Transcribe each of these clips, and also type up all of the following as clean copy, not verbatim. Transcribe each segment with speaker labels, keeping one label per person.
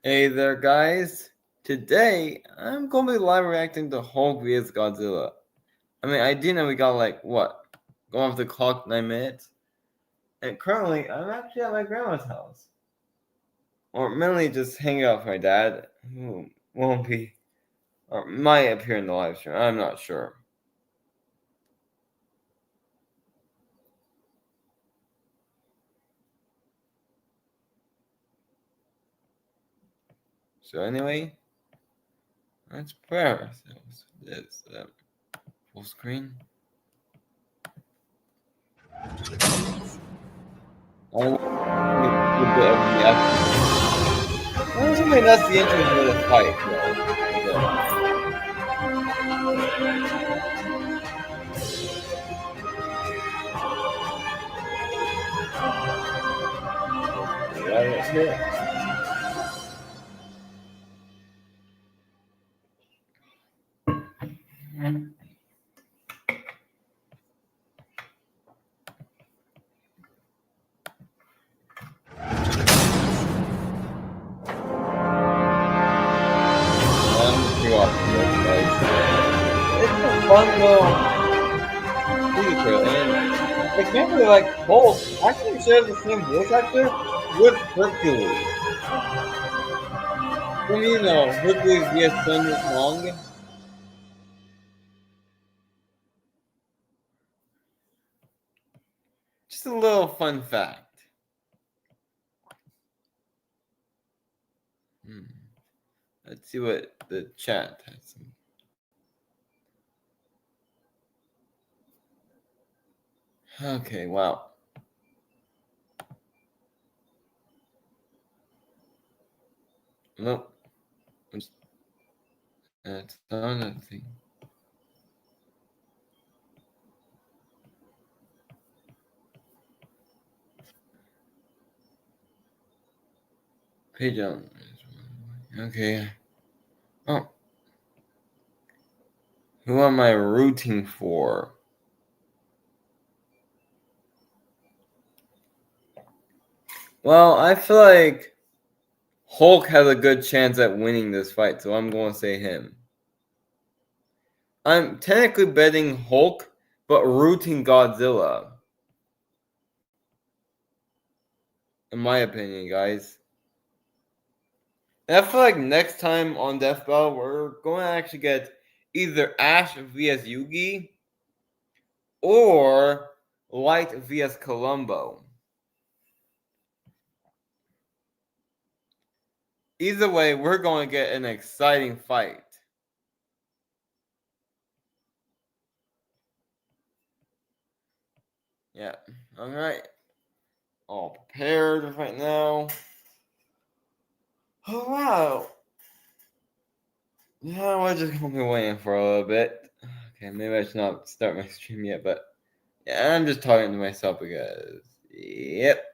Speaker 1: Hey there, guys. Today, I'm going to be live reacting to Hulk vs. Godzilla. I did know we got going off the clock 9 minutes. And currently, I'm actually at my grandma's house. Or mainly just hanging out with my dad, who won't be, or might appear in the live stream. I'm not sure. So anyway, let's prepare ourselves for this. Full screen. I want a bit of the action. I'm assuming that's the intro for the fight, though. Right here. It's a fun little feature, and I can't really like Hulk actually shares the same voice actor with Hercules. From Hercules vs. Thunder Kong. Just a little fun fact. Let's see what the chat has. Okay, wow. Nope. That's another thing. Page on. Okay. Oh. Who am I rooting for? Well, I feel like Hulk has a good chance at winning this fight, so I'm going to say him. I'm technically betting Hulk, but rooting Godzilla. In my opinion, guys. And I feel like next time on Death Battle, we're going to actually get either Ash vs. Yugi or Light vs. Columbo. Either way, we're going to get an exciting fight. Yeah, alright. All prepared right now. Oh, wow. Yeah, we're just going to be waiting for a little bit. Okay, maybe I should not start my stream yet, but yeah, I'm just talking to myself because, yep.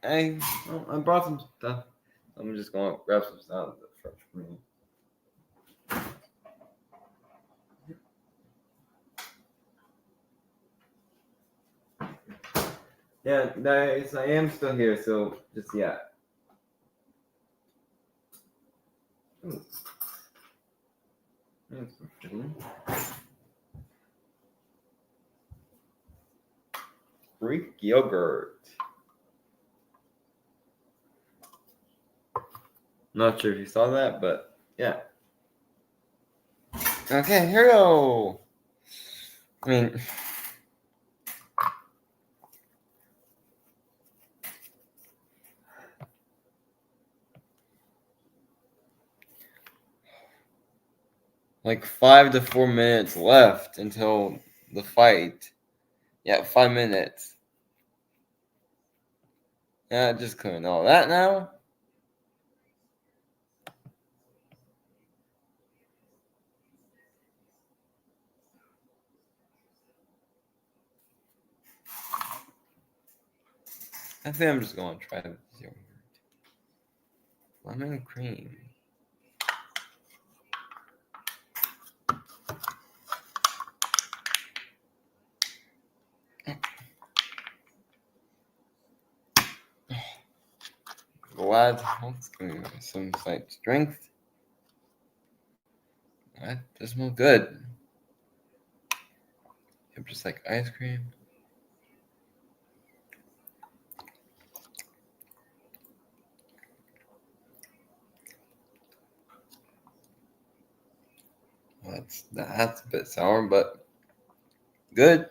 Speaker 1: I brought some stuff. I'm just going to grab some stuff for me. Yeah, guys, I am still here, so just yeah. Ooh. Greek yogurt. Not sure if you saw that, but yeah. Okay, here we go. Like 5 to 4 minutes left until the fight. Yeah, 5 minutes. Yeah, just clearing all that now. I think I'm just going to try the yogurt. Lemon cream. glad Hulk's giving me some slight strength. That does smell good. Yep, just like ice cream. Well, that's a bit sour, but good.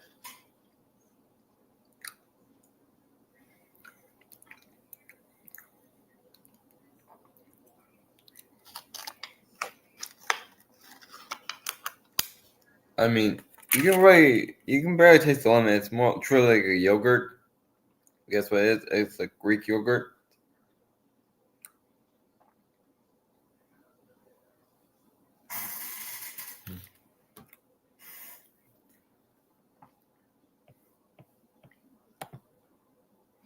Speaker 1: I mean, you can barely taste the lemon. It's more truly like a yogurt. Guess what it is? It's like Greek yogurt.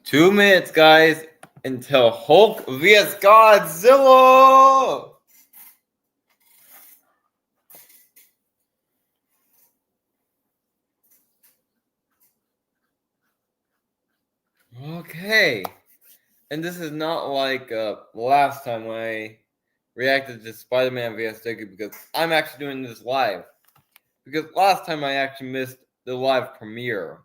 Speaker 1: Two minutes, guys, until Hulk vs. Godzilla! Okay. And this is not like last time when I reacted to Spider-Man vs. Sticky because I'm actually doing this live. Because last time I actually missed the live premiere.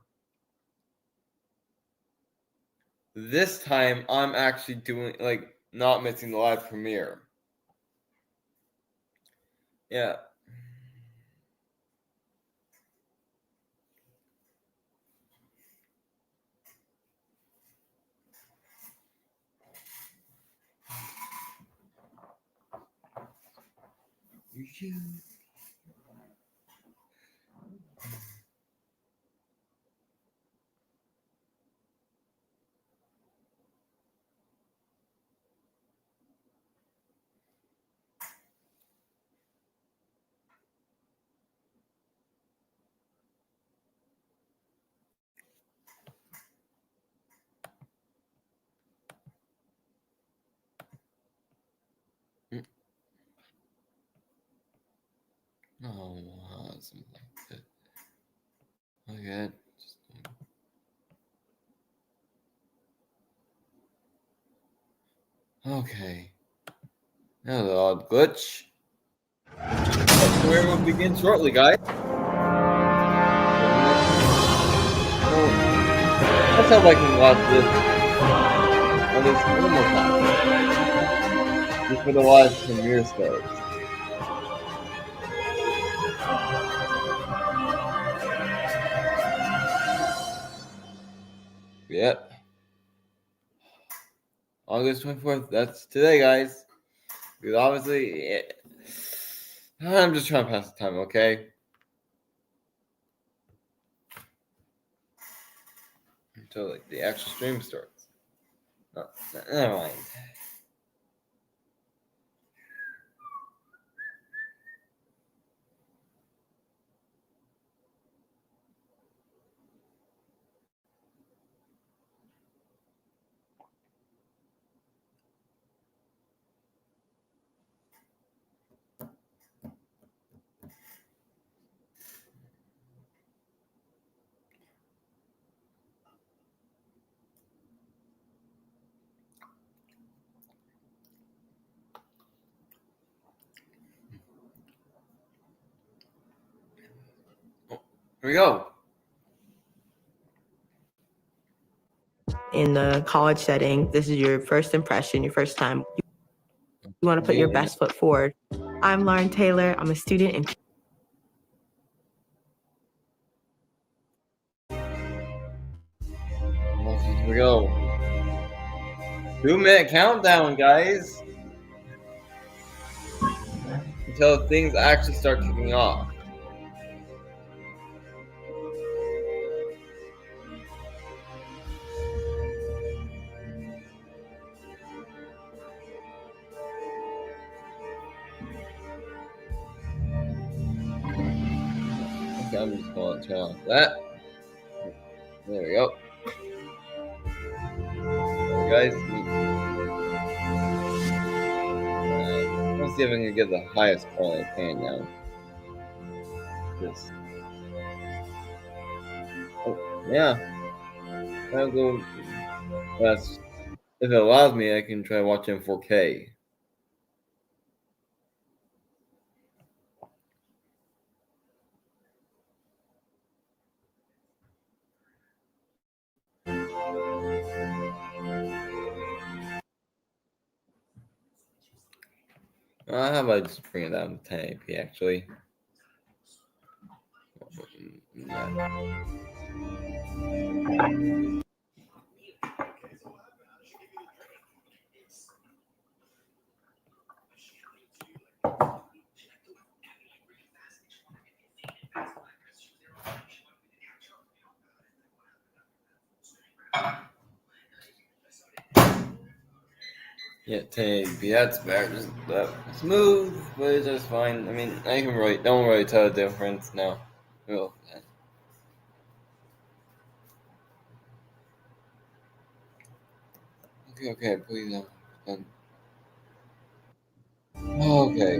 Speaker 1: This time I'm actually doing not missing the live premiere. Yeah. Oh, something like that. Okay. Okay. Now the odd glitch. The premiere will begin shortly, guys. Let's hope I can watch this at least one more time. Before the live premiere starts. Yep. August 24th. That's today, guys. Because obviously, I'm just trying to pass the time, okay? Until like the actual stream starts. No, never mind. Oh, here we go.
Speaker 2: In the college setting, this is your first impression, your first time. You want to put your best foot forward. I'm Lauren Taylor. I'm a student in.
Speaker 1: Here we go. 2-minute countdown, guys. Until things actually start kicking off. Okay, I'm just going to turn off that. There we go. Guys, let's see if I can get the highest quality I can now. This. Oh, yeah. I'll go. If it allows me, I can try watching in 4K. How about I just bring it down to 1080p actually? Yeah, 1080p, that's better. Just smooth, but it's just fine. I mean, I can really don't really tell the difference now. Well, okay, please don't. Okay.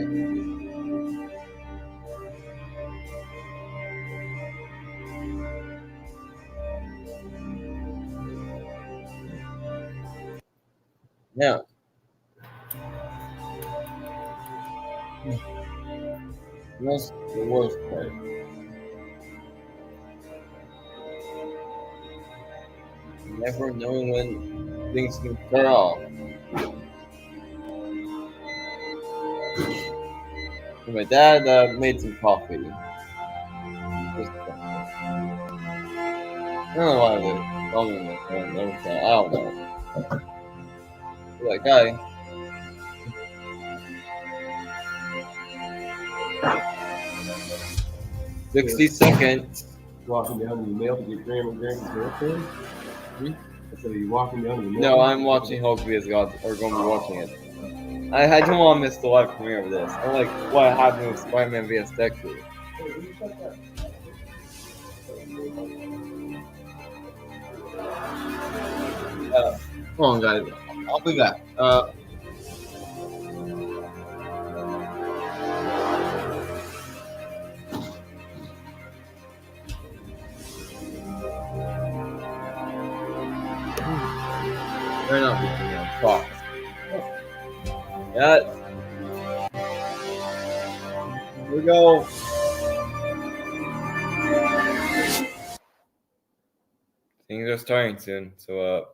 Speaker 1: Now, that's the worst part. Never knowing when things can turn off. So my dad made some coffee. I don't know why they call me my phone every time. I don't know. That guy. 60 seconds.
Speaker 3: Walking down the mail to get Grandma's girlfriend? So you walking down the mail?
Speaker 1: No, I'm watching Hulk vs. God, or going to be watching it. I don't want to miss the live premiere of this. I'm like, what happened with Spider-Man vs. Dexter? Hold on, guys. I'll be back. Or not, Fox. Yeah. Here we go. Things are starting soon, so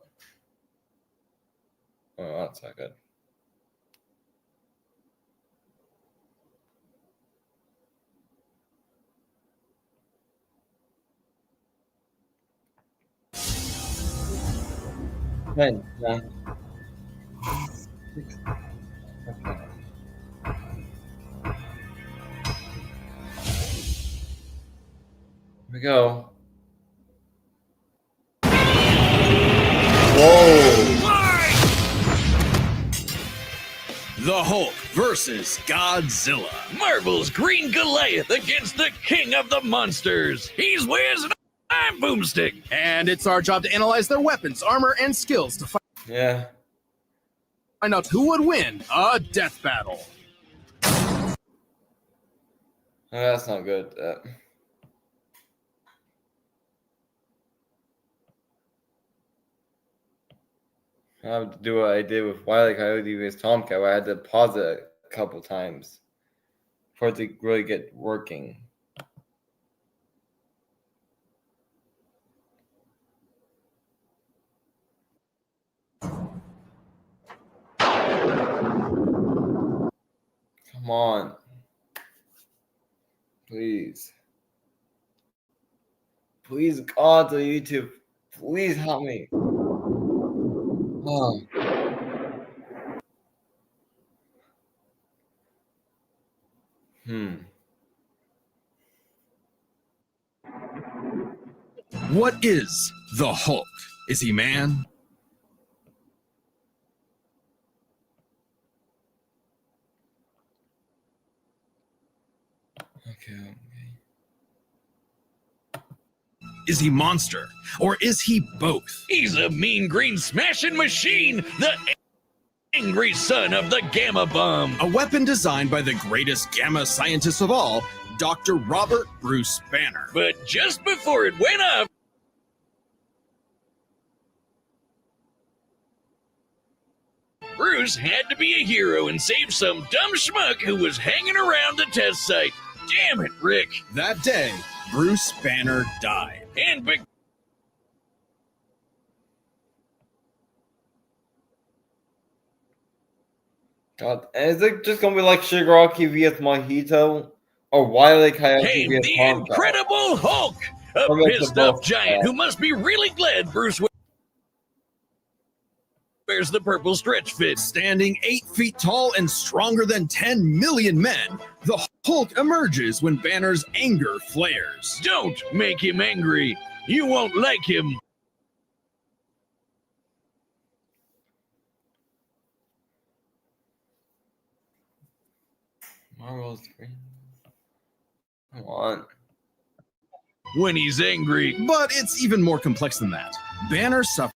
Speaker 1: oh, that's not good. Ten, nine, 6. Okay. Here we go. Whoa!
Speaker 4: The Hulk versus Godzilla.
Speaker 5: Marvel's Green Goliath against the King of the Monsters. He's Wiz and I'm Boomstick.
Speaker 4: And it's our job to analyze their weapons, armor, and skills to
Speaker 1: Yeah.
Speaker 4: find out who would win a death battle.
Speaker 1: Oh, that's not good. I have to do what I did with Wile E. Coyote vs. Tomcat, where I had to pause it a couple times for it to really get working. Come on. Please. Please, God, to YouTube. Please help me. Oh.
Speaker 4: What is the Hulk? Is he man?
Speaker 1: Okay.
Speaker 4: Is he monster? Or is he both?
Speaker 5: He's a mean green smashing machine, the angry son of the Gamma Bomb.
Speaker 4: A weapon designed by the greatest gamma scientist of all, Dr. Robert Bruce Banner.
Speaker 5: But just before it went up, Bruce had to be a hero and save some dumb schmuck who was hanging around the test site. Damn it, Rick.
Speaker 4: That day, Bruce Banner died.
Speaker 5: And
Speaker 1: God, is it just gonna be like Shigaraki vs Mojito? Or Wile E. Coyote
Speaker 5: came
Speaker 1: vs
Speaker 5: the
Speaker 1: Honkai?
Speaker 5: Incredible Hulk, a
Speaker 1: Or makes
Speaker 5: pissed
Speaker 1: them
Speaker 5: off
Speaker 1: both
Speaker 5: giant
Speaker 1: bad.
Speaker 5: who must be really glad Bruce wears the purple stretch fit.
Speaker 4: Standing 8 feet tall and stronger than 10 million men, the Hulk emerges when Banner's anger flares.
Speaker 5: Don't make him angry. You won't like him.
Speaker 1: Marvel's green. Come on.
Speaker 5: When he's angry.
Speaker 4: But it's even more complex than that. Banner suffers.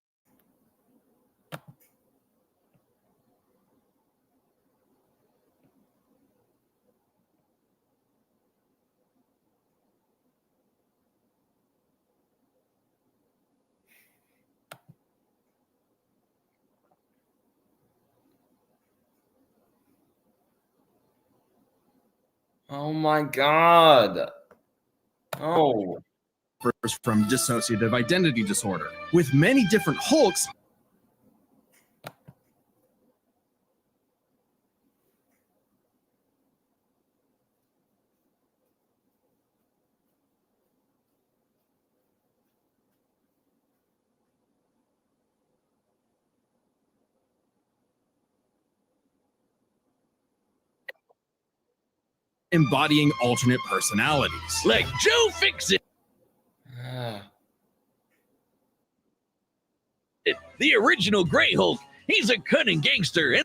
Speaker 1: Oh my god. Oh.
Speaker 4: From dissociative identity disorder. With many different Hulks, embodying alternate personalities.
Speaker 5: Like Joe Fixit,
Speaker 1: Ah.
Speaker 5: the original Grey Hulk. He's a cunning gangster and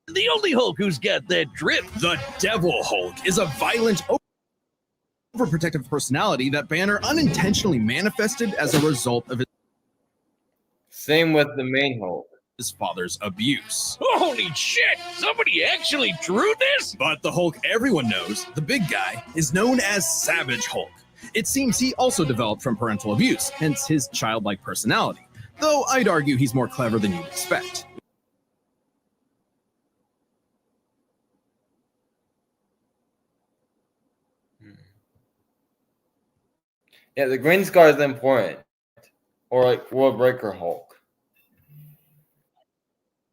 Speaker 5: the only Hulk who's got that drip.
Speaker 4: The Devil Hulk is a violent, overprotective personality that Banner unintentionally manifested as a result of
Speaker 1: Same with the main Hulk.
Speaker 4: his father's abuse.
Speaker 5: Holy shit! Somebody actually drew this?
Speaker 4: But the Hulk everyone knows, the big guy, is known as Savage Hulk. It seems he also developed from parental abuse, hence his childlike personality. Though I'd argue he's more clever than you'd expect.
Speaker 1: Yeah, the green scar is important. Or like World Breaker Hulk.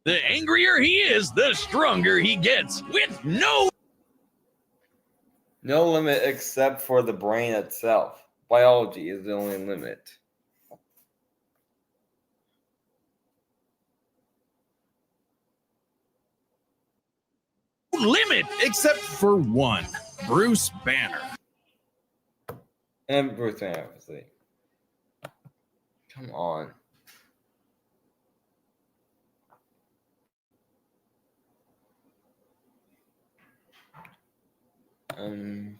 Speaker 5: The angrier he is, the stronger he gets, with no
Speaker 1: limit except for the brain itself. Biology is the only limit.
Speaker 5: limit.
Speaker 4: Except for one, Bruce Banner.
Speaker 1: And Bruce Banner, obviously. Come on.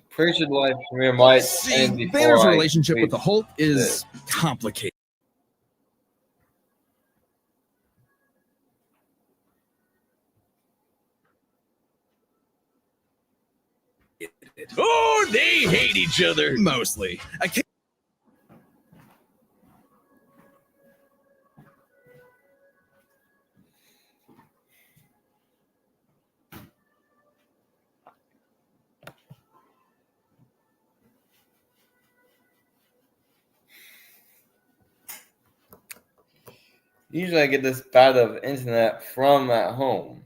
Speaker 1: Pretty sure the live premiere might end
Speaker 4: See,
Speaker 1: before
Speaker 4: Banner's
Speaker 1: I
Speaker 4: relationship with
Speaker 1: tweet
Speaker 4: the Hulk is
Speaker 1: this.
Speaker 4: complicated.
Speaker 5: Oh, they hate each other.
Speaker 4: Mostly.
Speaker 1: Usually I get this bad of internet from at home.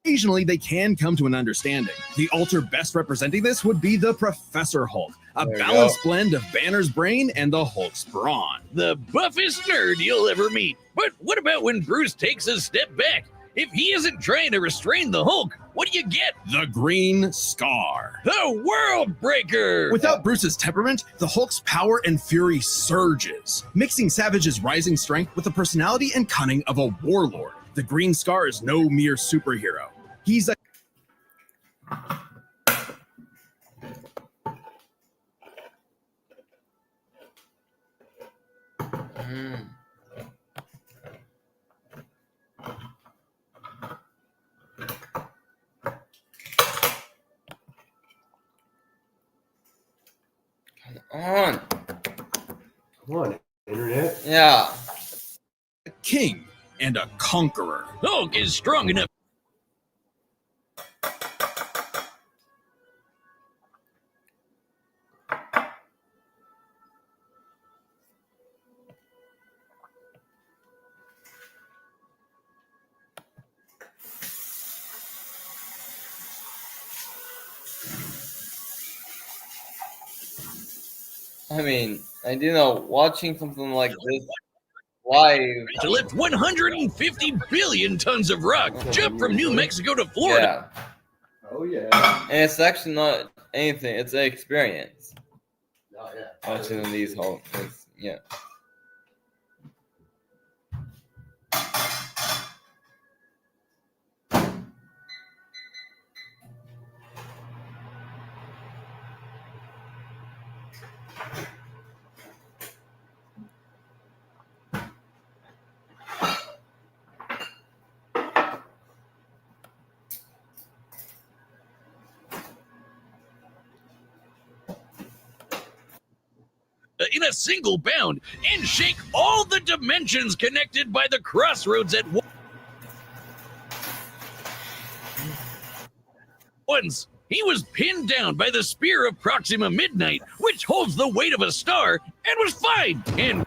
Speaker 4: Occasionally, they can come to an understanding. The alter best representing this would be the Professor Hulk, a
Speaker 1: There you
Speaker 4: balanced
Speaker 1: go.
Speaker 4: blend of Banner's brain and the Hulk's brawn.
Speaker 5: The buffest nerd you'll ever meet. But what about when Bruce takes a step back? If he isn't trying to restrain the Hulk, what do you get?
Speaker 4: The Green Scar.
Speaker 5: The World Breaker!
Speaker 4: Without Bruce's temperament, the Hulk's power and fury surges, mixing Savage's rising strength with the personality and cunning of a warlord. The Green Scar is no mere superhero. He's a
Speaker 1: Mm. Come on.
Speaker 3: Come on, internet.
Speaker 1: Yeah.
Speaker 4: A king and a conqueror.
Speaker 5: Hulk is strong enough.
Speaker 1: I mean, I do know watching something like this live.
Speaker 5: To lift 150 billion tons of rock, jump from New Mexico to Florida.
Speaker 1: Yeah.
Speaker 3: Oh yeah.
Speaker 1: And it's actually not anything, it's an experience.
Speaker 3: Oh yeah.
Speaker 1: Watching these whole yeah.
Speaker 5: In a single bound and shake all the dimensions connected by the crossroads at once. He was pinned down by the spear of Proxima Midnight, which holds the weight of a star, and was fine. And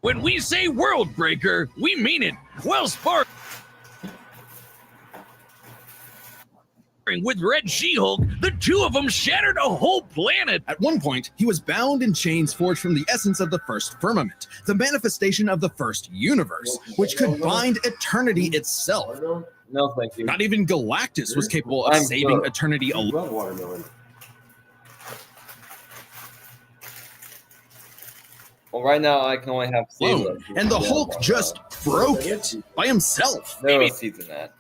Speaker 5: when we say world breaker, we mean it. While sparring with Red She-Hulk, the two of them shattered a whole planet.
Speaker 4: At one point, he was bound in chains forged from the essence of the first firmament, the manifestation of the first universe, which could bind eternity itself.
Speaker 3: Watermelon?
Speaker 1: No, thank you.
Speaker 4: Not even Galactus was capable of
Speaker 1: I'm
Speaker 4: saving
Speaker 1: good.
Speaker 4: eternity
Speaker 3: I
Speaker 4: alone.
Speaker 3: love watermelon.
Speaker 1: Well, right now I can only have seeds.
Speaker 4: And the Hulk just broke it by himself.
Speaker 1: There are seeds in that.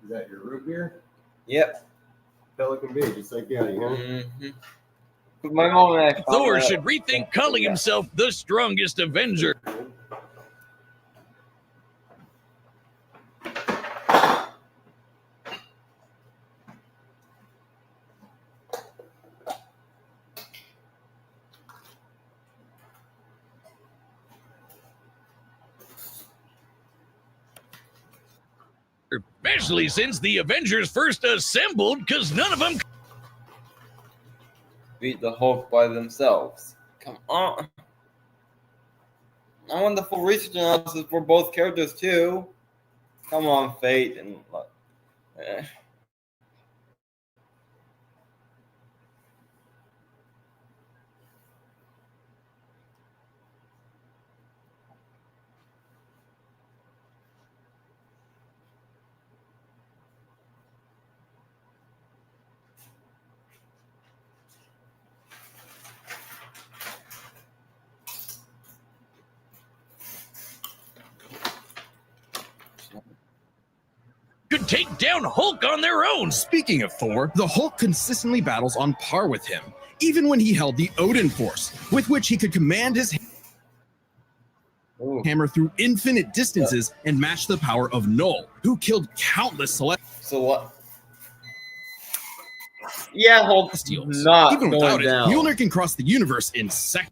Speaker 3: Is that your root beer?
Speaker 1: Yep.
Speaker 3: Pelican Bay, just like Daddy, huh?
Speaker 1: Mm-hmm. My mom and I.
Speaker 5: Thor should rethink calling himself the strongest Avenger. Especially since the Avengers first assembled, because none of them
Speaker 1: beat the Hulk by themselves. Come on. I want the full research analysis for both characters too. Come on, Fate and.
Speaker 5: could take down Hulk on their own.
Speaker 4: Speaking of Thor, the Hulk consistently battles on par with him, even when he held the Odin Force, with which he could command his hammer through infinite distances and match the power of Null, who killed countless
Speaker 1: So what? Yeah, Hulk's
Speaker 4: celestials.
Speaker 1: not
Speaker 4: Even
Speaker 1: going
Speaker 4: without
Speaker 1: down.
Speaker 4: it, Mjolnir can cross the universe in seconds.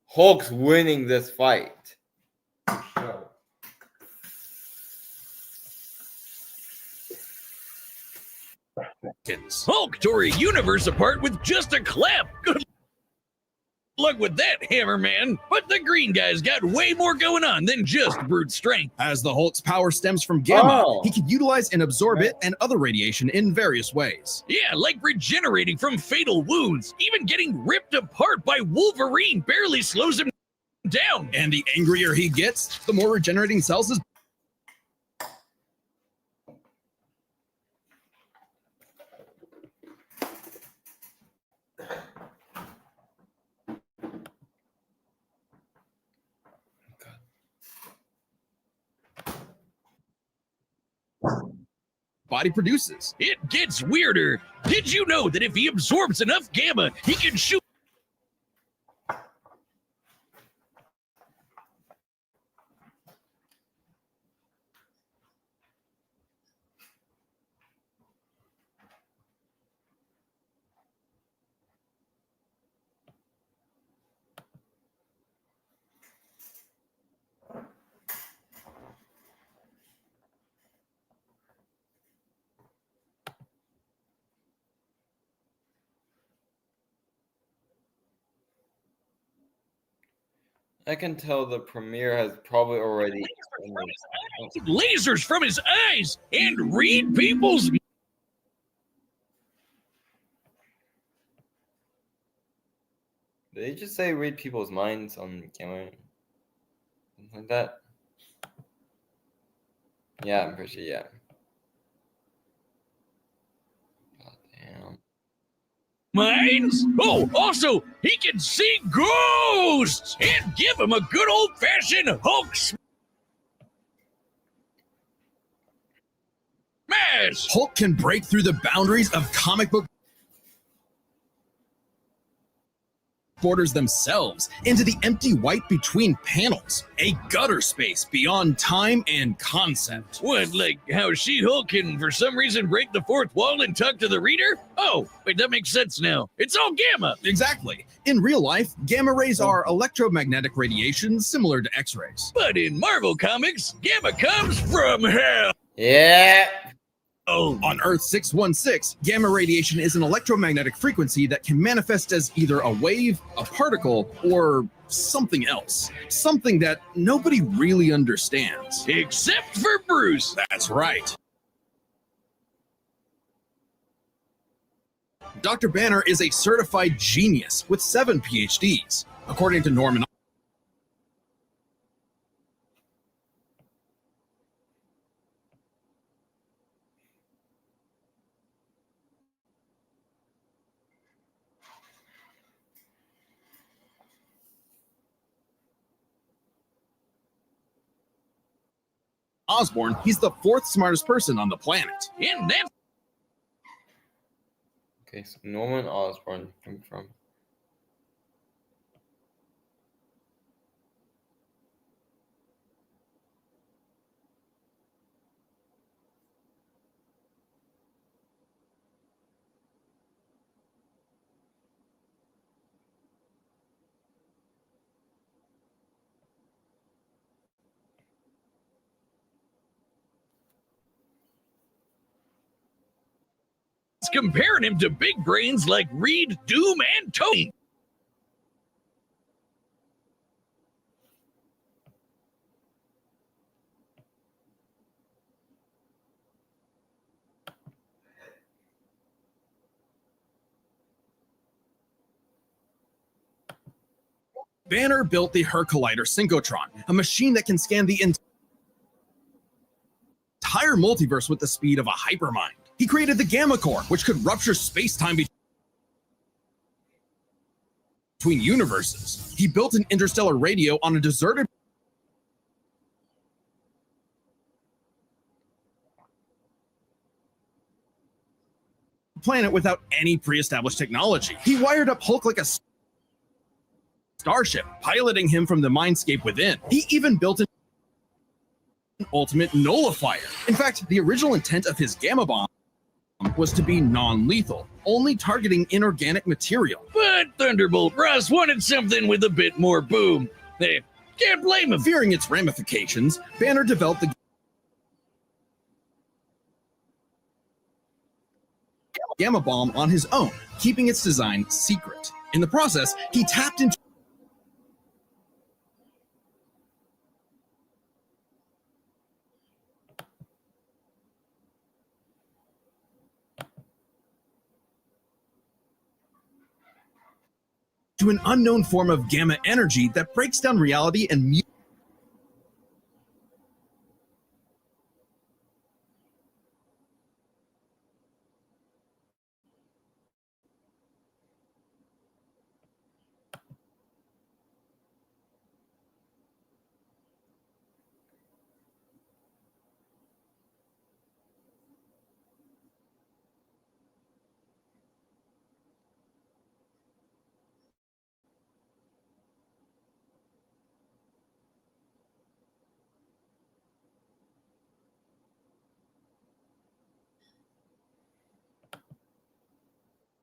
Speaker 1: Hulk's winning this fight.
Speaker 5: Hulk tore a universe apart with just a clap. Good luck with that, Hammerman. But the green guy's got way more going on than just brute strength.
Speaker 4: As the Hulk's power stems from gamma,
Speaker 1: Oh.
Speaker 4: he can utilize and absorb it and other radiation in various ways.
Speaker 5: Yeah, like regenerating from fatal wounds. Even getting ripped apart by Wolverine barely slows him down.
Speaker 4: And the angrier he gets, the more regenerating cells his body produces.
Speaker 5: It gets weirder. Did you know that if he absorbs enough gamma, he can shoot
Speaker 1: I can tell the premiere has probably already.
Speaker 5: lasers from his eyes and read people's.
Speaker 1: Did they just say read people's minds on camera? Something like that? Yeah, I'm pretty sure, yeah. God damn.
Speaker 5: Minds? Oh, also, he can see ghosts and give him a good old-fashioned Hulk smash.
Speaker 4: Hulk can break through the boundaries of comic book borders themselves into the empty white between panels, a gutter space beyond time and concept.
Speaker 5: What, like how She-Hulk can for some reason break the fourth wall and talk to the reader? Oh, wait, that makes sense now. It's all gamma.
Speaker 4: Exactly. In real life, gamma rays are electromagnetic radiation similar to X-rays.
Speaker 5: But in Marvel Comics, gamma comes from hell.
Speaker 1: Yeah.
Speaker 5: Oh,
Speaker 4: On Earth 616, gamma radiation is an electromagnetic frequency that can manifest as either a wave, a particle, or something else. Something that nobody really understands.
Speaker 5: except for Bruce.
Speaker 4: That's right. Dr. Banner is a certified genius with 7 PhDs. According to Norman Osborn, he's the 4th smartest person on the planet.
Speaker 5: And that's
Speaker 1: Okay, so Norman Osborn coming from.
Speaker 5: comparing him to big brains like Reed, Doom, and Tony.
Speaker 4: Banner built the Hercollider synchrotron, a machine that can scan the entire multiverse with the speed of a hypermind. He created the Gamma Core, which could rupture space-time between universes. He built an interstellar radio on a deserted planet without any pre-established technology. He wired up Hulk like a starship, piloting him from the mindscape within. He even built an ultimate nullifier. In fact, the original intent of his Gamma Bomb was to be non-lethal, only targeting inorganic material.
Speaker 5: But Thunderbolt Ross wanted something with a bit more boom. They can't blame him.
Speaker 4: Fearing its ramifications, Banner developed the Gamma Bomb on his own, keeping its design secret. In the process, he tapped into an unknown form of gamma energy that breaks down reality and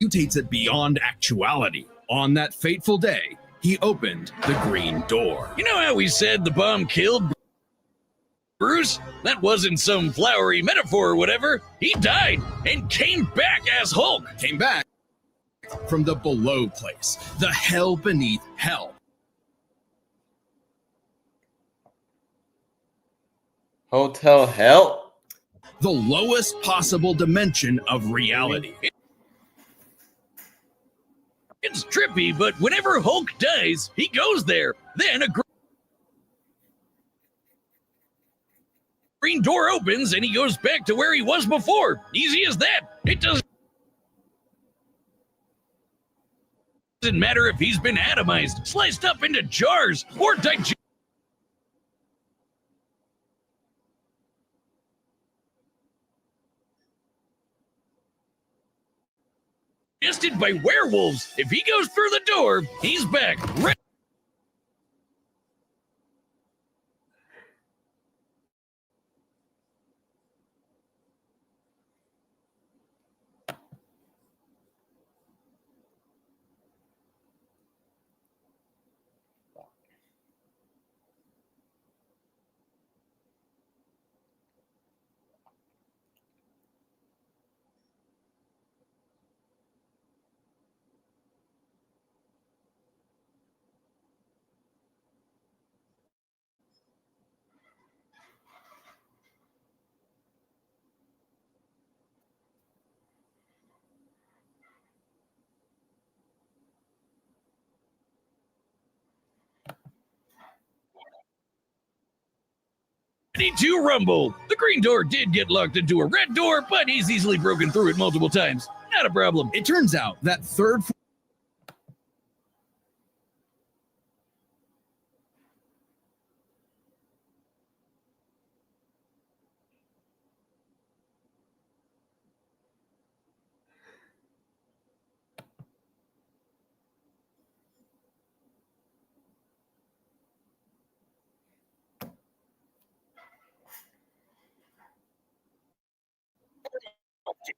Speaker 4: mutates it beyond actuality. On that fateful day, he opened the green door.
Speaker 5: You know how we said the bomb killed Bruce? That wasn't some flowery metaphor or whatever. He died and came back as Hulk.
Speaker 4: Came back from the below place, the hell beneath hell.
Speaker 1: Hotel Hell?
Speaker 4: The lowest possible dimension of reality.
Speaker 5: It's trippy, but whenever Hulk dies, he goes there. Then a green door opens and he goes back to where he was before. Easy as that. It doesn't matter if he's been atomized, sliced up into jars, or digested by werewolves. If he goes through the door, he's back. Ready to rumble. The green door did get locked into a red door, but he's easily broken through it multiple times. Not a problem.
Speaker 4: It turns out that third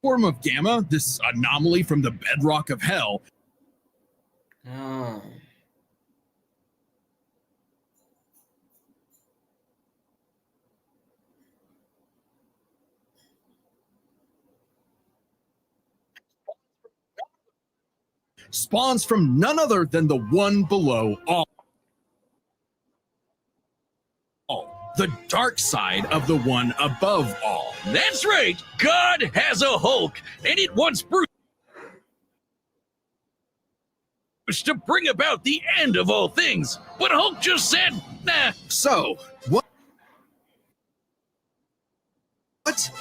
Speaker 4: form of Gamma, this anomaly from the bedrock of hell,
Speaker 1: Oh.
Speaker 4: spawns from none other than the one below all. The dark side of the one above all.
Speaker 5: That's right. God has a Hulk, and it wants Bruce to bring about the end of all things. But Hulk just said, nah.
Speaker 4: So, what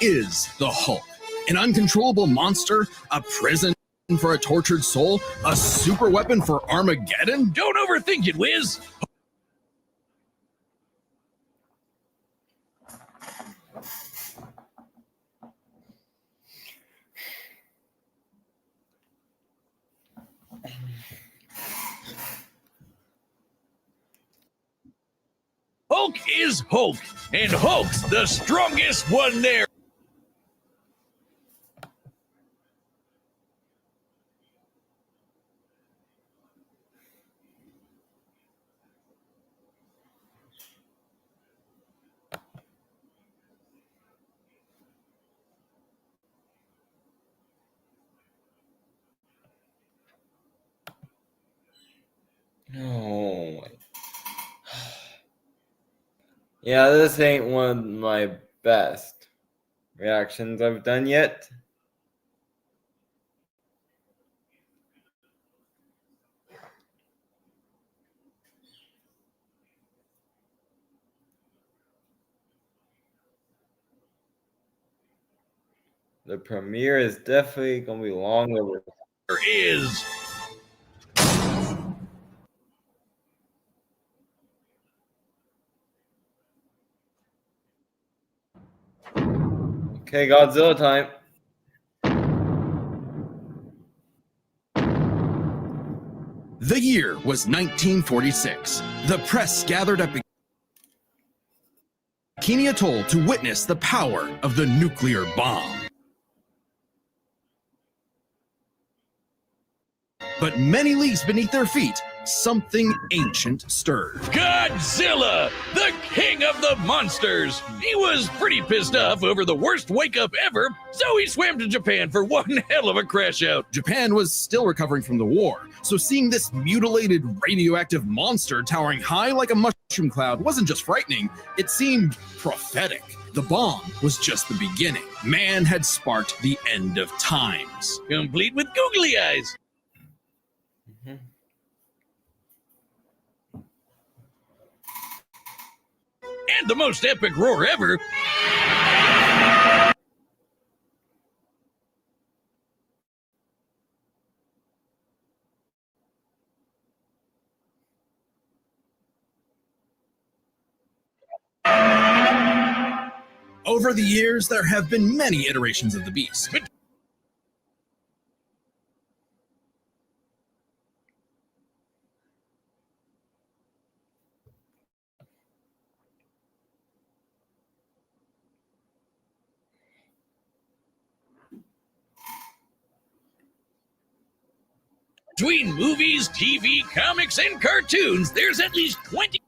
Speaker 4: is the Hulk? An uncontrollable monster? A prison for a tortured soul? A super weapon for Armageddon?
Speaker 5: Don't overthink it, Wiz. Hulk is Hulk, and Hulk's the strongest one there.
Speaker 1: Oh my. Yeah, this ain't one of my best reactions I've done yet. The premiere is definitely gonna be long over.
Speaker 5: There is.
Speaker 1: Okay, Godzilla time.
Speaker 4: The year was 1946. The press gathered at Bikini Atoll to witness the power of the nuclear bomb. But many leagues beneath their feet, something ancient stirred.
Speaker 5: Godzilla, the king of the monsters. He was pretty pissed off over the worst wake-up ever, so he swam to Japan for one hell of a crash out.
Speaker 4: Japan was still recovering from the war, so seeing this mutilated radioactive monster towering high like a mushroom cloud wasn't just frightening, it seemed prophetic. The bomb was just the beginning. Man had sparked the end of times.
Speaker 5: Complete with googly eyes. And the most epic roar ever.
Speaker 4: Over the years, there have been many iterations of the beast.
Speaker 5: Between movies, TV, comics, and cartoons, there's at least 20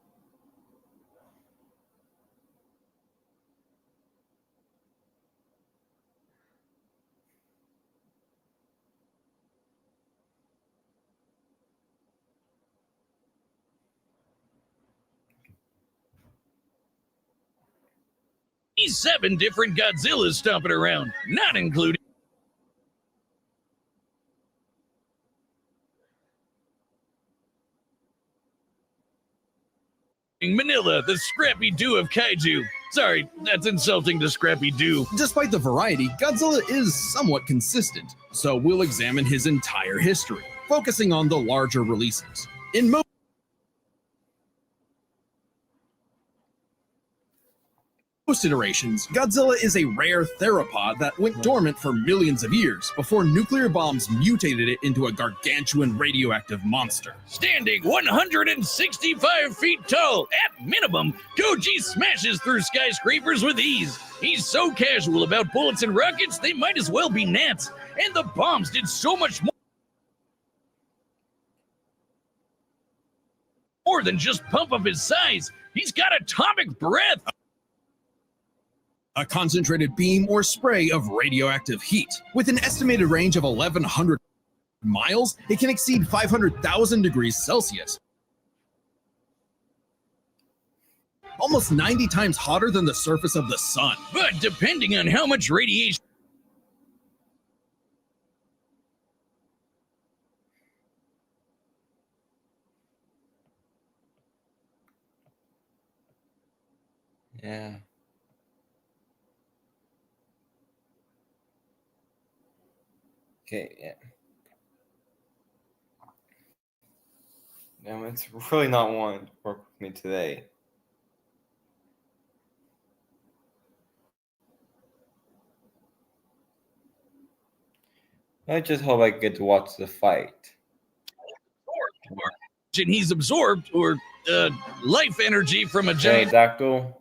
Speaker 5: 7 different Godzillas stomping around, not including Manila, the Scrappy-Doo of kaiju. Sorry, that's insulting to Scrappy-Doo.
Speaker 4: Despite the variety, Godzilla is somewhat consistent, so we'll examine his entire history, focusing on the larger releases. In most iterations, Godzilla is a rare theropod that went dormant for millions of years before nuclear bombs mutated it into a gargantuan radioactive monster.
Speaker 5: Standing 165 feet tall, at minimum, Koji smashes through skyscrapers with ease. He's so casual about bullets and rockets, they might as well be gnats. And the bombs did so much more than just pump up his size. He's got atomic breath.
Speaker 4: A concentrated beam or spray of radioactive heat. With an estimated range of 1,100 miles, it can exceed 500,000 degrees Celsius. Almost 90 times hotter than the surface of the sun.
Speaker 5: But depending on how much radiation
Speaker 1: Yeah. Okay, yeah. No, it's really not wanting to work with me today. I just hope I get to watch the fight.
Speaker 5: and he's absorbed or life energy from a giant
Speaker 1: Pterodactyl.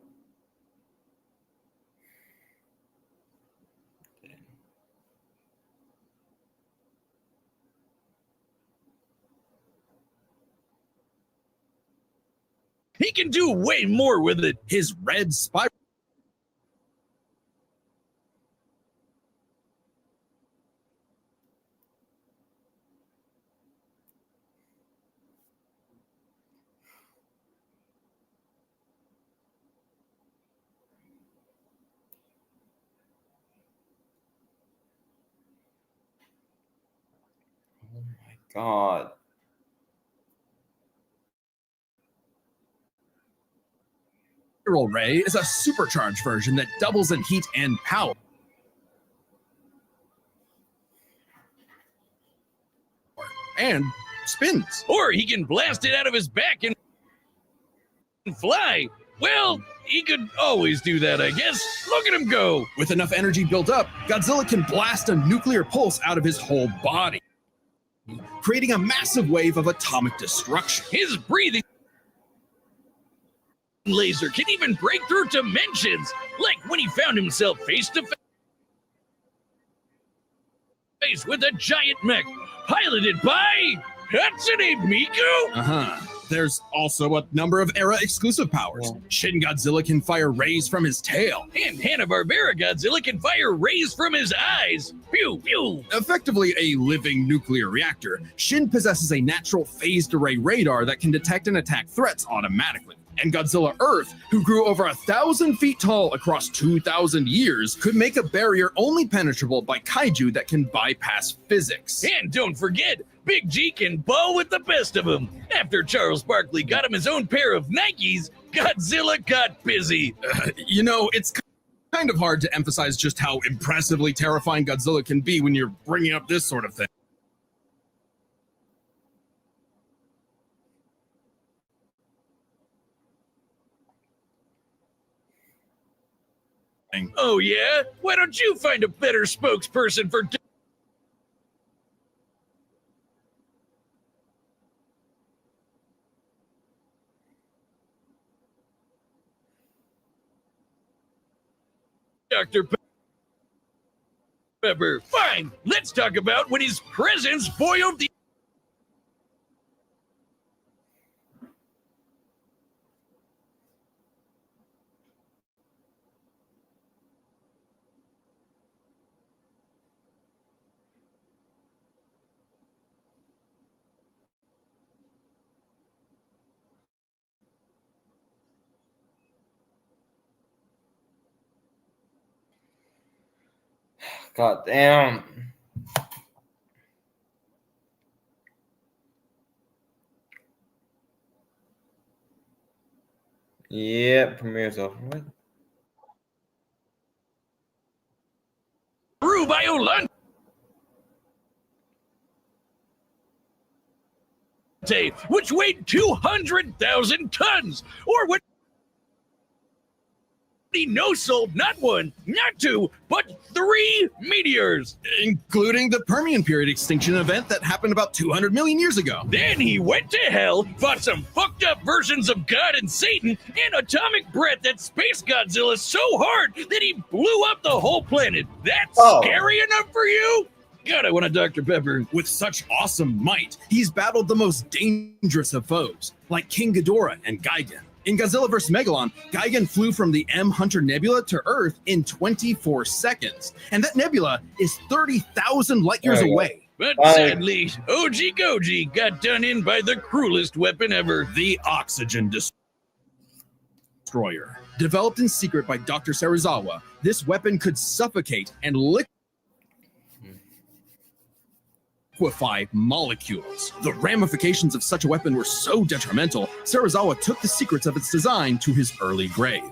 Speaker 5: He can do way more with it.
Speaker 4: His red spiral
Speaker 1: Oh my god.
Speaker 4: ray is a supercharged version that doubles in heat and power. And spins.
Speaker 5: Or he can blast it out of his back and fly. Well, he could always do that, I guess. Look at him go.
Speaker 4: With enough energy built up, Godzilla can blast a nuclear pulse out of his whole body, creating a massive wave of atomic destruction.
Speaker 5: His breathing laser can even break through dimensions, like when he found himself face to face with a giant mech. piloted by Hatsune Miku.
Speaker 4: There's also a number of era-exclusive powers. Shin Godzilla can fire rays from his tail.
Speaker 5: And Hanna-Barbera Godzilla can fire rays from his eyes. Pew, pew.
Speaker 4: Effectively a living nuclear reactor, Shin possesses a natural phased array radar that can detect and attack threats automatically. And Godzilla Earth, who grew over 1,000 feet tall across 2,000 years, could make a barrier only penetrable by kaiju that can bypass physics.
Speaker 5: And don't forget, Big G can ball with the best of them. After Charles Barkley got him his own pair of Nikes, Godzilla got busy.
Speaker 4: It's kind of hard to emphasize just how impressively terrifying Godzilla can be when you're bringing up this sort of thing.
Speaker 5: Oh yeah? Why don't you find a better spokesperson for Dr. Pepper? Fine, let's talk about when his presence boiled the
Speaker 1: God damn. Yeah, premieres over. What?
Speaker 5: Rubiolante, which weighed 200,000 tons, or what he no-sold not one, not two, but 3 meteors.
Speaker 4: Including the Permian period extinction event that happened about 200 million years ago.
Speaker 5: Then he went to hell, fought some fucked up versions of God and Satan, and atomic breath that Space Godzilla so hard that he blew up the whole planet. That's scary enough for you? God, I want a Dr. Pepper.
Speaker 4: With such awesome might, he's battled the most dangerous of foes, like King Ghidorah and Gigan. In Godzilla vs. Megalon, Gigan flew from the M Hunter Nebula to Earth in 24 seconds, and that nebula is 30,000 light years away.
Speaker 5: But sadly, OG Goji got done in by the cruelest weapon ever.
Speaker 4: The Oxygen Destroyer. Developed in secret by Dr. Serizawa, this weapon could suffocate and liquefy molecules. The ramifications of such a weapon were so detrimental, Serizawa took the secrets of its design to his early grave.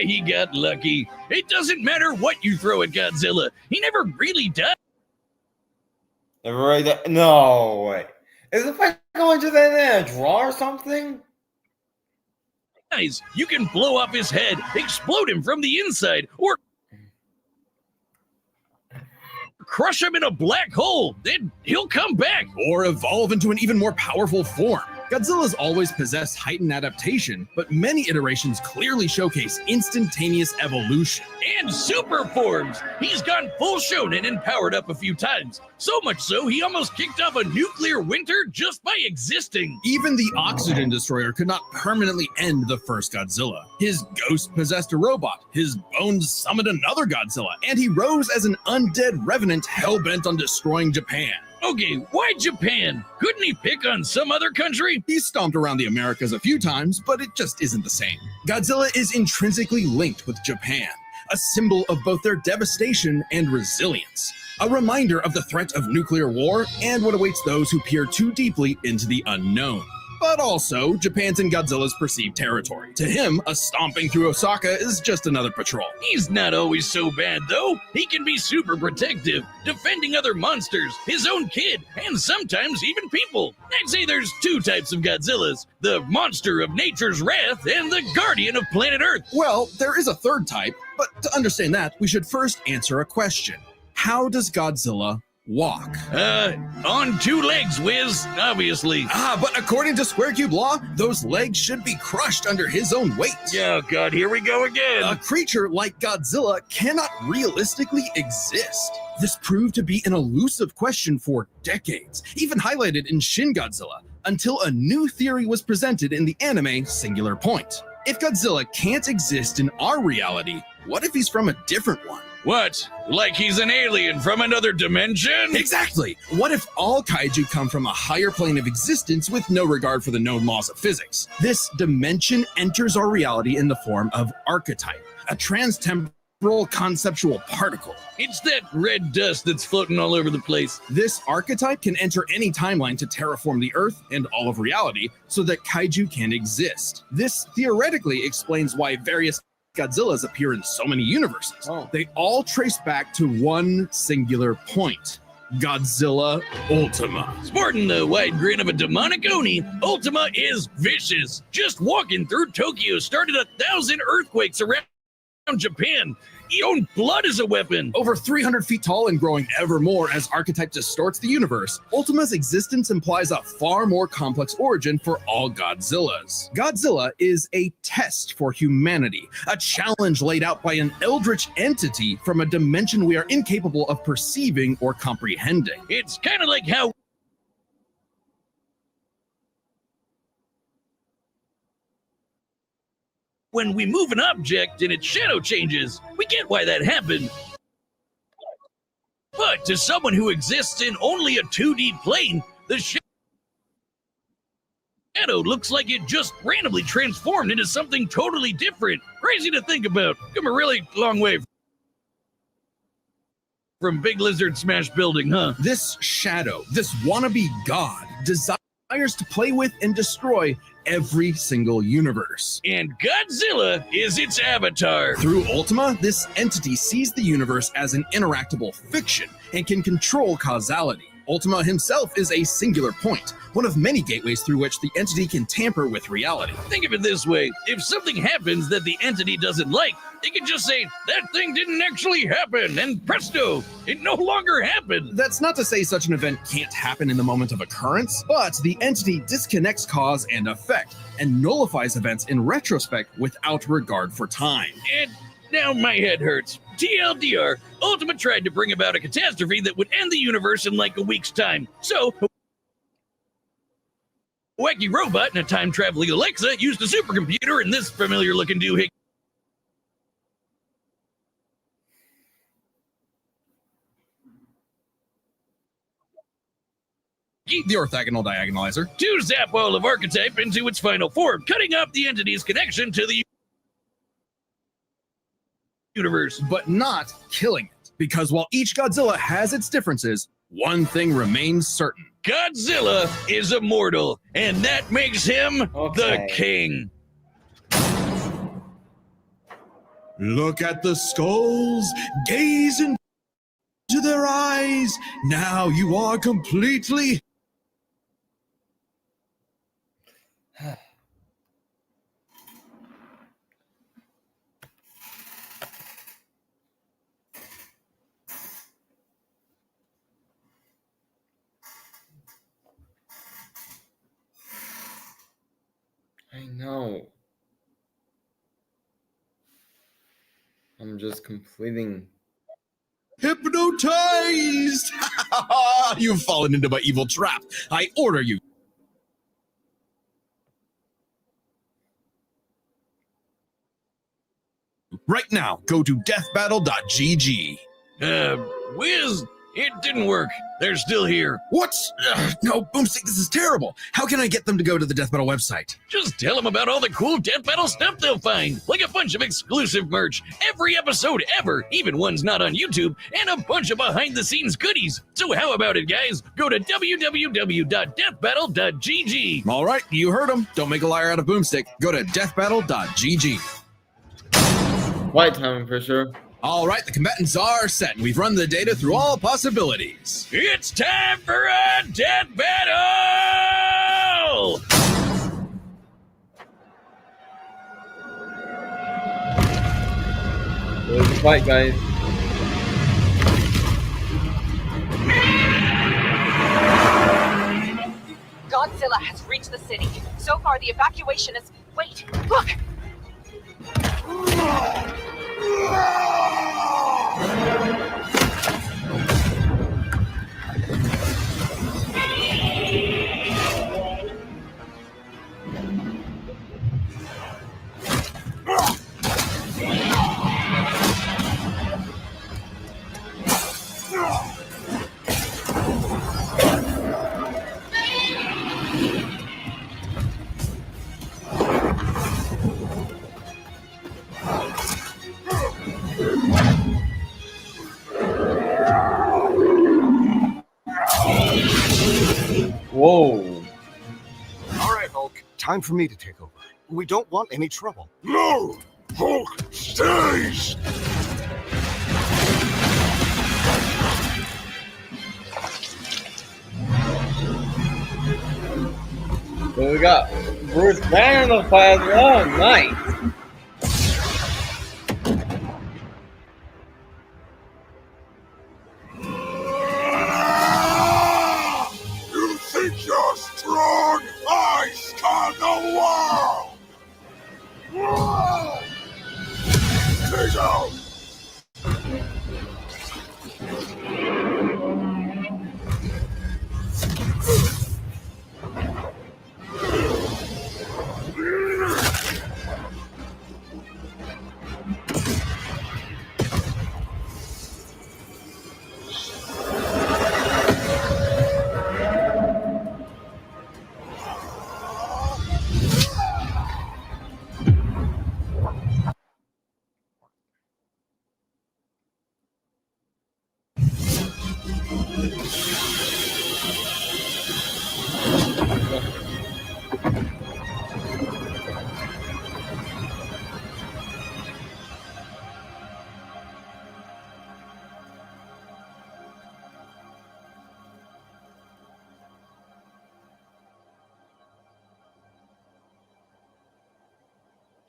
Speaker 5: He got lucky. It doesn't matter what you throw at Godzilla. He never really died.
Speaker 1: No way. Is the fight going to that in a draw or something?
Speaker 5: You can blow up his head, explode him from the inside, or crush him in a black hole. Then he'll come back.
Speaker 4: Or evolve into an even more powerful form. Godzilla's always possessed heightened adaptation, but many iterations clearly showcase instantaneous evolution.
Speaker 5: And super forms. He's gone full shonen and powered up a few times. So much so, he almost kicked off a nuclear winter just by existing.
Speaker 4: Even the Oxygen Destroyer could not permanently end the first Godzilla. His ghost possessed a robot, his bones summoned another Godzilla, and he rose as an undead revenant hell-bent on destroying Japan.
Speaker 5: Okay, why Japan? Couldn't he pick on some other country?
Speaker 4: He's stomped around the Americas a few times, but it just isn't the same. Godzilla is intrinsically linked with Japan, a symbol of both their devastation and resilience. A reminder of the threat of nuclear war and what awaits those who peer too deeply into the unknown. But also, Japan's in Godzilla's perceived territory. To him, a stomping through Osaka is just another patrol.
Speaker 5: He's not always so bad, though. He can be super protective, defending other monsters, his own kid, and sometimes even people. I'd say there's 2 types of Godzillas. The monster of nature's wrath and the guardian of planet Earth.
Speaker 4: Well, there is a third type, but to understand that, we should first answer a question. How does Godzilla walk.
Speaker 5: On two legs, Wiz, obviously.
Speaker 4: But according to Square Cube law, those legs should be crushed under his own weight.
Speaker 5: Oh, God, here we go again.
Speaker 4: A creature like Godzilla cannot realistically exist. This proved to be an elusive question for decades, even highlighted in Shin Godzilla, until a new theory was presented in the anime Singular Point. If Godzilla can't exist in our reality, what if he's from a different one?
Speaker 5: What? Like he's an alien from another dimension?
Speaker 4: Exactly! What if all kaiju come from a higher plane of existence with no regard for the known laws of physics? This dimension enters our reality in the form of archetype, a transtemporal conceptual particle.
Speaker 5: It's that red dust that's floating all over the place.
Speaker 4: This archetype can enter any timeline to terraform the Earth and all of reality so that kaiju can exist. This theoretically explains why various Godzillas appear in so many universes. They all trace back to one singular point: Godzilla Ultima.
Speaker 5: Sporting the wide grin of a demonic Oni, Ultima is vicious. Just walking through Tokyo started 1,000 earthquakes around Japan. He owned blood as a weapon.
Speaker 4: Over 300 feet tall and growing ever more as archetype distorts the universe, Ultima's existence implies a far more complex origin for all Godzillas. Godzilla is a test for humanity, a challenge laid out by an eldritch entity from a dimension we are incapable of perceiving or comprehending.
Speaker 5: It's kind of like how when we move an object and its shadow changes, we get why that happened. But to someone who exists in only a 2D plane, the shadow looks like it just randomly transformed into something totally different. Crazy to think about. Come a really long way from Big Lizard Smash Building, huh?
Speaker 4: This shadow, this wannabe god, desires to play with and destroy every single universe.
Speaker 5: And Godzilla is its avatar.
Speaker 4: Through Ultima, this entity sees the universe as an interactable fiction and can control causality. Ultima himself is a singular point, one of many gateways through which the entity can tamper with reality.
Speaker 5: Think of it this way. If something happens that the entity doesn't like, it can just say, that thing didn't actually happen, and presto, it no longer happened.
Speaker 4: That's not to say such an event can't happen in the moment of occurrence, but the entity disconnects cause and effect and nullifies events in retrospect without regard for time.
Speaker 5: And now my head hurts. TLDR, Ultima tried to bring about a catastrophe that would end the universe in like a week's time. So, a wacky robot and a time-traveling Alexa used a supercomputer and this familiar-looking doohickey.
Speaker 4: The orthogonal diagonalizer.
Speaker 5: To zap all of archetype into its final form, cutting off the entity's connection to the universe.
Speaker 4: But not killing it, because while each Godzilla has its differences, one thing remains certain.
Speaker 5: Godzilla is immortal, and that makes him the king.
Speaker 4: Look at the skulls, gaze into their eyes. Now you are completely...
Speaker 1: I know. I'm just completing.
Speaker 4: Hypnotized! You've fallen into my evil trap. I order you. Right now, go to deathbattle.gg.
Speaker 5: Wiz, it didn't work. They're still here.
Speaker 4: What? No, Boomstick, this is terrible. How can I get them to go to the Death Battle website?
Speaker 5: Just tell them about all the cool Death Battle stuff they'll find, like a bunch of exclusive merch, every episode ever, even ones not on YouTube, and a bunch of behind-the-scenes goodies. So how about it, guys? Go to www.deathbattle.gg.
Speaker 4: All right, you heard them. Don't make a liar out of Boomstick. Go to deathbattle.gg.
Speaker 1: White timing for sure.
Speaker 4: All right, the combatants are set. We've run the data through all possibilities.
Speaker 5: It's time for a death battle!
Speaker 1: Let's fight, guys.
Speaker 6: Godzilla has reached the city. So far, the evacuation is... Wait, look!
Speaker 1: Whoa.
Speaker 7: All right, Hulk. Time for me to take over. We don't want any trouble.
Speaker 8: No! Hulk stays!
Speaker 1: So we got Bruce Banner on the plasma. Oh, nice.
Speaker 8: You think you're strong? I scan the world! Whoa! Take out!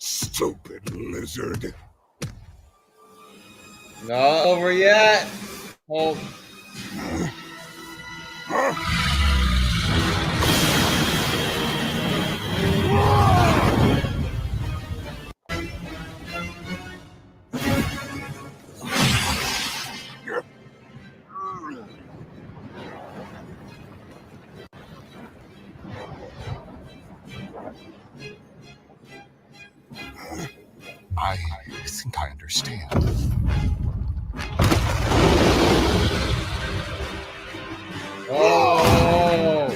Speaker 8: Stupid lizard.
Speaker 1: Not over yet. Oh,
Speaker 7: I think I understand.
Speaker 1: oh.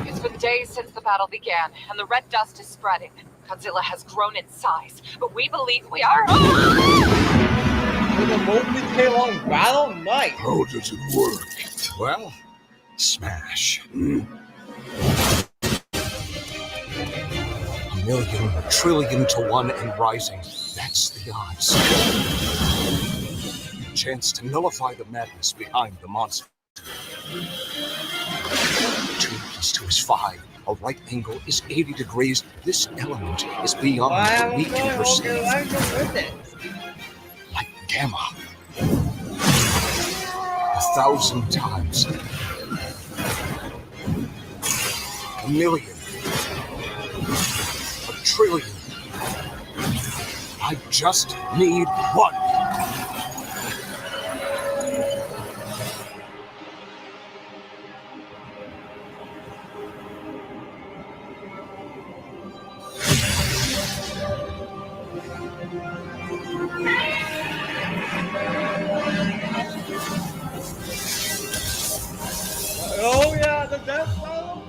Speaker 6: It's been days since the battle began, and the red dust is spreading. Godzilla has grown in size, but we believe we are...
Speaker 1: With a multi-day-long battle? Nice.
Speaker 8: How does it work?
Speaker 7: Well, smash. A million, a trillion to one and rising. That's the odds. Chance to nullify the madness behind the monster. 2 + 2 is 5. A right angle is 80 degrees. This element is beyond what we can perceive.
Speaker 1: I'm going with it.
Speaker 7: Like gamma. 1,000 times. A million. A trillion. I just need one.
Speaker 1: Oh yeah, the death battle?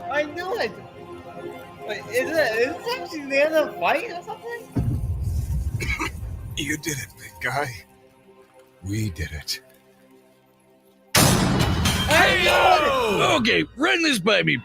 Speaker 1: I knew it! Wait, is this actually the end of the fight or something?
Speaker 7: You did it, big guy. We did it.
Speaker 5: Okay, run this by me.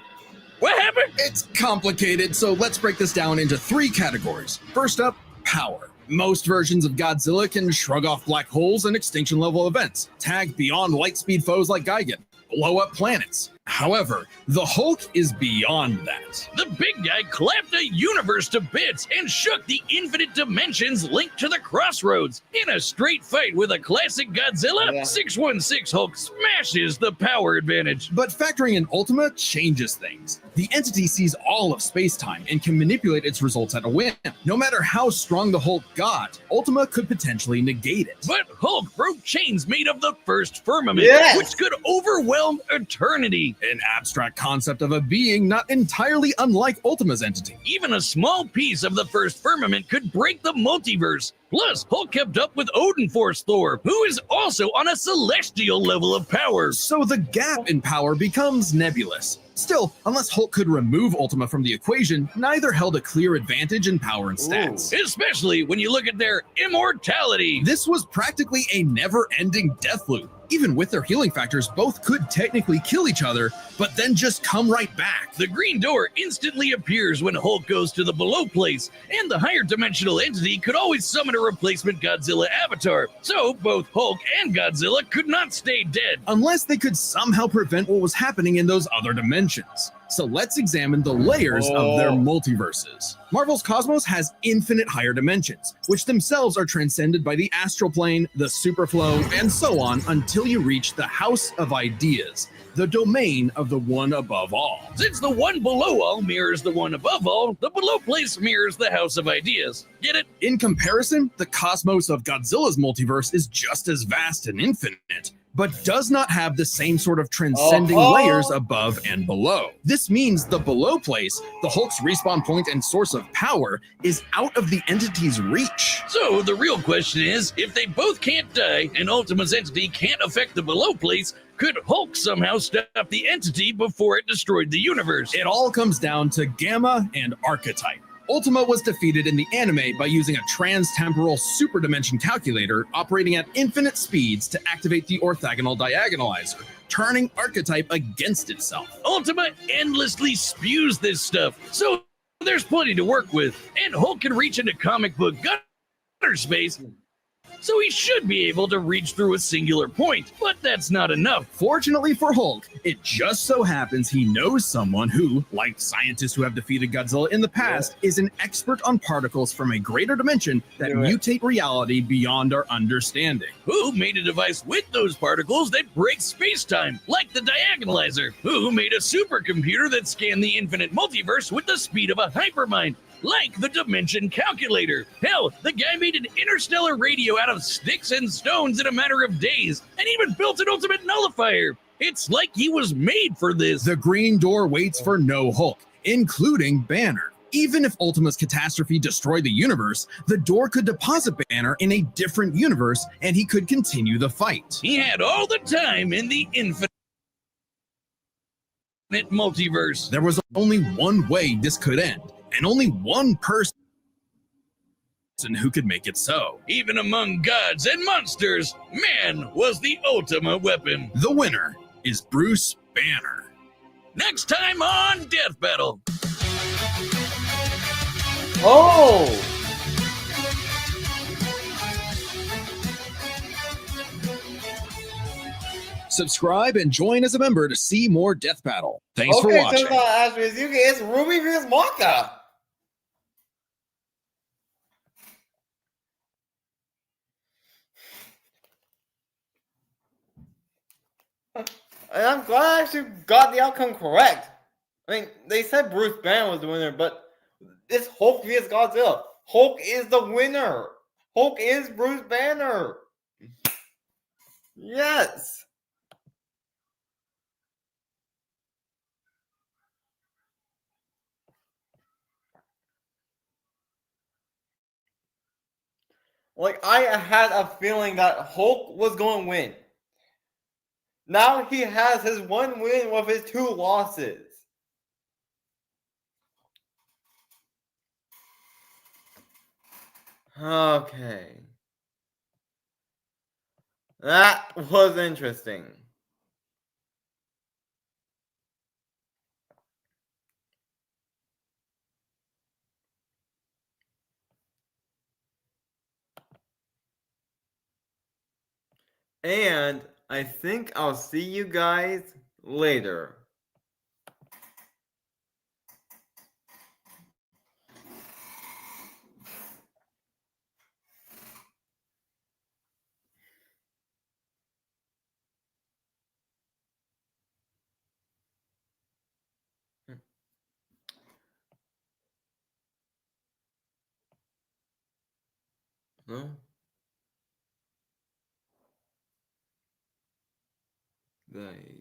Speaker 5: What happened?
Speaker 4: It's complicated, so let's break this down into 3 categories. First up, power. Most versions of Godzilla can shrug off black holes and extinction level events, tag beyond light speed foes like Gigan, blow up planets, However, the Hulk is beyond that.
Speaker 5: The big guy clapped a universe to bits and shook the infinite dimensions linked to the crossroads. In a straight fight with a classic Godzilla,
Speaker 1: Yeah.
Speaker 5: 616 Hulk smashes the power advantage.
Speaker 4: But factoring in Ultima changes things. The entity sees all of space-time and can manipulate its results at a whim. No matter how strong the Hulk got, Ultima could potentially negate it.
Speaker 5: But Hulk broke chains made of the first firmament,
Speaker 1: Yes!
Speaker 5: which could overwhelm eternity.
Speaker 4: An abstract concept of a being not entirely unlike Ultima's entity.
Speaker 5: Even a small piece of the first firmament could break the multiverse. Plus, Hulk kept up with Odin Force Thor, who is also on a celestial level of power.
Speaker 4: So the gap in power becomes nebulous. Still, unless Hulk could remove Ultima from the equation, neither held a clear advantage in power and stats.
Speaker 5: Especially when you look at their immortality.
Speaker 4: This was practically a never-ending death loop. Even with their healing factors, both could technically kill each other, but then just come right back.
Speaker 5: The green door instantly appears when Hulk goes to the below place, and the higher dimensional entity could always summon a replacement Godzilla avatar. So both Hulk and Godzilla could not stay dead.
Speaker 4: Unless they could somehow prevent what was happening in those other dimensions. So let's examine the layers of their multiverses. Marvel's cosmos has infinite higher dimensions, which themselves are transcended by the astral plane, the superflow, and so on until you reach the House of Ideas, the domain of the one above all.
Speaker 5: Since the one below all mirrors the one above all, the below place mirrors the House of Ideas. Get it?
Speaker 4: In comparison, the cosmos of Godzilla's multiverse is just as vast and infinite, but does not have the same sort of transcending layers above and below. This means the below place, the Hulk's respawn point and source of power, is out of the entity's reach.
Speaker 5: So the real question is, if they both can't die and Ultima's entity can't affect the below place, could Hulk somehow stop the entity before it destroyed the universe?
Speaker 4: It all comes down to Gamma and Archetype. Ultima was defeated in the anime by using a trans-temporal superdimension calculator operating at infinite speeds to activate the orthogonal diagonalizer, turning Archetype against itself.
Speaker 5: Ultima endlessly spews this stuff, so there's plenty to work with, and Hulk can reach into comic book gutter space, so he should be able to reach through a singular point, but that's not enough.
Speaker 4: Fortunately for Hulk, it just so happens he knows someone who, like scientists who have defeated Godzilla in the past, is an expert on particles from a greater dimension that mutate reality beyond our understanding.
Speaker 5: Who made a device with those particles that breaks space-time, like the diagonalizer? Who made a supercomputer that scanned the infinite multiverse with the speed of a hypermind, like the Dimension Calculator? Hell, the guy made an interstellar radio out of sticks and stones in a matter of days, and even built an ultimate nullifier. It's like he was made for this.
Speaker 4: The Green Door waits for no Hulk, including Banner. Even if Ultima's catastrophe destroyed the universe, the door could deposit Banner in a different universe, and he could continue the fight.
Speaker 5: He had all the time in the infinite multiverse.
Speaker 4: There was only one way this could end, and only one person who could make it so.
Speaker 5: Even among gods and monsters, man was the ultimate weapon.
Speaker 4: The winner is Bruce Banner.
Speaker 5: Next time on Death Battle.
Speaker 1: Oh!
Speaker 4: Subscribe and join as a member to see more Death Battle. Thanks for
Speaker 1: Okay,
Speaker 4: watching.
Speaker 1: so it's not Ash Mizuki, it's Ruby vs. Maka. And I'm glad I actually got the outcome correct. I mean, they said Bruce Banner was the winner, but it's Hulk vs. Godzilla. Hulk is the winner. Hulk is Bruce Banner. Yes. Like, I had a feeling that Hulk was going to win. Now he has his one win with his two losses. Okay. That was interesting. And I think I'll see you guys later. No? Like